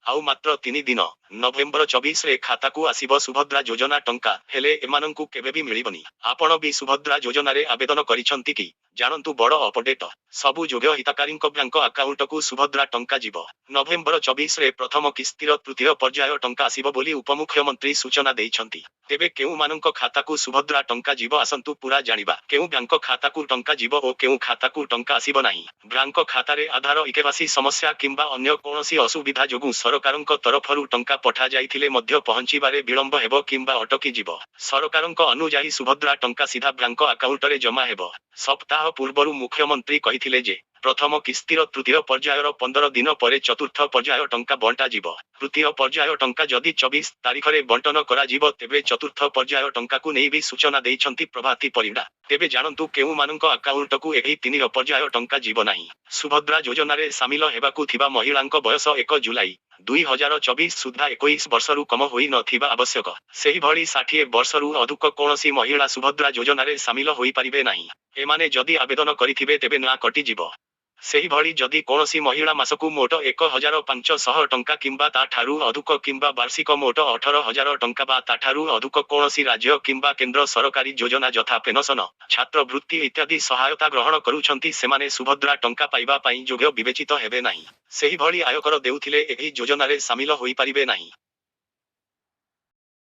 ଆଉ ମାତ୍ର 3 ଦିନ ନଭେମ୍ବର 24ରେ ଖାତାକୁ ଆସିବ ସୁଭଦ୍ରା ଯୋଜନା ଟଙ୍କା। ହେଲେ ଏମାନଙ୍କୁ କେବେ ବି ମିଳିବନି। ଆପଣ ବି ସୁଭଦ୍ରା ଯୋଜନାରେ ଆବେଦନ କରିଛନ୍ତି କି? ଜାଣନ୍ତୁ ବଡ଼ ଅପଡେଟ। ସବୁ ଯୋଗ୍ୟ ହିତାଧିକାରୀଙ୍କ ବ୍ୟାଙ୍କ ଆକାଉଣ୍ଟକୁ ସୁଭଦ୍ରା ଟଙ୍କା ଯିବ। ନଭେମ୍ବର 24ରେ ପ୍ରଥମ କିସ୍ତିର ତୃତୀୟ ପର୍ଯ୍ୟାୟ ଟଙ୍କା ଆସିବ ବୋଲି ଉପମୁଖ୍ୟମନ୍ତ୍ରୀ ସୂଚନା ଦେଇଛନ୍ତି। ତେବେ କେଉଁମାନଙ୍କ ଖାତାକୁ ସୁଭଦ୍ରା ଟଙ୍କା ଯିବ ଆସନ୍ତୁ ପୁରା ଜାଣିବା। କେଉଁ ବ୍ୟାଙ୍କ ଖାତାକୁ ଟଙ୍କା ଯିବ ଓ କେଉଁ ଖାତାକୁ ଟଙ୍କା ଆସିବ ନାହିଁ। ବ୍ୟାଙ୍କ ଖାତାରେ ଆଧାର ଇକେୱାଇସି ସମସ୍ୟା କିମ୍ବା ଅନ୍ୟ କୌଣସି ଅସୁବିଧା ଯୋଗୁଁ ସରକାରଙ୍କ ତରଫରୁ ଟଙ୍କା ପଠାଯାଇଥିଲେ ମଧ୍ୟ ପହଞ୍ଚିବାରେ ବିଳମ୍ବ ହେବ କିମ୍ବା ଅଟକି ଯିବ। ସରକାରଙ୍କ ଅନୁଯାୟୀ ସୁଭଦ୍ରା ଟଙ୍କା ସିଧା ବ୍ୟାଙ୍କ ଆକାଉଣ୍ଟରେ ଜମା ହେବ। ସପ୍ତାହ ପୂର୍ବରୁ ମୁଖ୍ୟମନ୍ତ୍ରୀ କହିଥିଲେ ଯେ ପ୍ରଥମ କିସ୍ତିର ତୃତୀୟ ପର୍ଯ୍ୟାୟର 15 ଦିନ ପରେ ଚତୁର୍ଥ ପର୍ଯ୍ୟାୟ ଟଙ୍କା ବଣ୍ଟାଯିବ। ତୃତୀୟ ପର୍ଯ୍ୟାୟ ଟଙ୍କା ଯଦି 24 ତାରିଖରେ ବଣ୍ଟନ କରାଯିବ ତେବେ ଚତୁର୍ଥ ପର୍ଯ୍ୟାୟ ଟଙ୍କାକୁ ନେଇ ବି ସୂଚନା ଦେଇଛନ୍ତି ପ୍ରଭାତୀ ପରିଡ଼ା। ତେବେ ଜାଣନ୍ତୁ କେଉଁମାନଙ୍କ ଆକାଉଣ୍ଟକୁ ଏହି 3 ପର୍ଯ୍ୟାୟ ଟଙ୍କା ଯିବ ନାହିଁ। ସୁଭଦ୍ରା ଯୋଜନାରେ ସାମିଲ ହେବାକୁ ଥିବା ମହିଳାଙ୍କ ବୟସ 1 ଜୁଲାଇ 2024 ସୁଦ୍ଧା 21 ବର୍ଷରୁ କମ ହୋଇ ନଥିବା ଆବଶ୍ୟକ। ସେହିଭଳି 60 ବର୍ଷରୁ ଅଧିକ କୌଣସି ମହିଳା ସୁଭଦ୍ରା ଯୋଜନାରେ ସାମିଲ ହୋଇପାରିବେ ନାହିଁ। ଏମାନେ ଯଦି ଆବେଦନ କରିଥିବେ ତେବେ ନାଁ କଟିଯିବ। ସେହିଭଳି ଯଦି କୌଣସି ମହିଳା ମାସକୁ ମୋଟ 1,500 ଟଙ୍କା କିମ୍ବା ତାଠାରୁ ଅଧିକ କିମ୍ବା ବାର୍ଷିକ ମୋଟ 18,000 ଟଙ୍କା ବା ତାଠାରୁ ଅଧିକ କୌଣସି ରାଜ୍ୟ କିମ୍ବା କେନ୍ଦ୍ର ସରକାରୀ ଯୋଜନା ଯଥା ପେନସନ, ଛାତ୍ରବୃତ୍ତି ଇତ୍ୟାଦି ସହାୟତା ଗ୍ରହଣ କରୁଛନ୍ତି ସେମାନେ ସୁଭଦ୍ରା ଟଙ୍କା ପାଇବା ପାଇଁ ଯୋଗ୍ୟ ବିବେଚିତ ହେବେ ନାହିଁ। ସେହିଭଳି ଆୟକର ଦେଉଥିଲେ ଏହି ଯୋଜନାରେ ସାମିଲ ହୋଇପାରିବେ ନାହିଁ।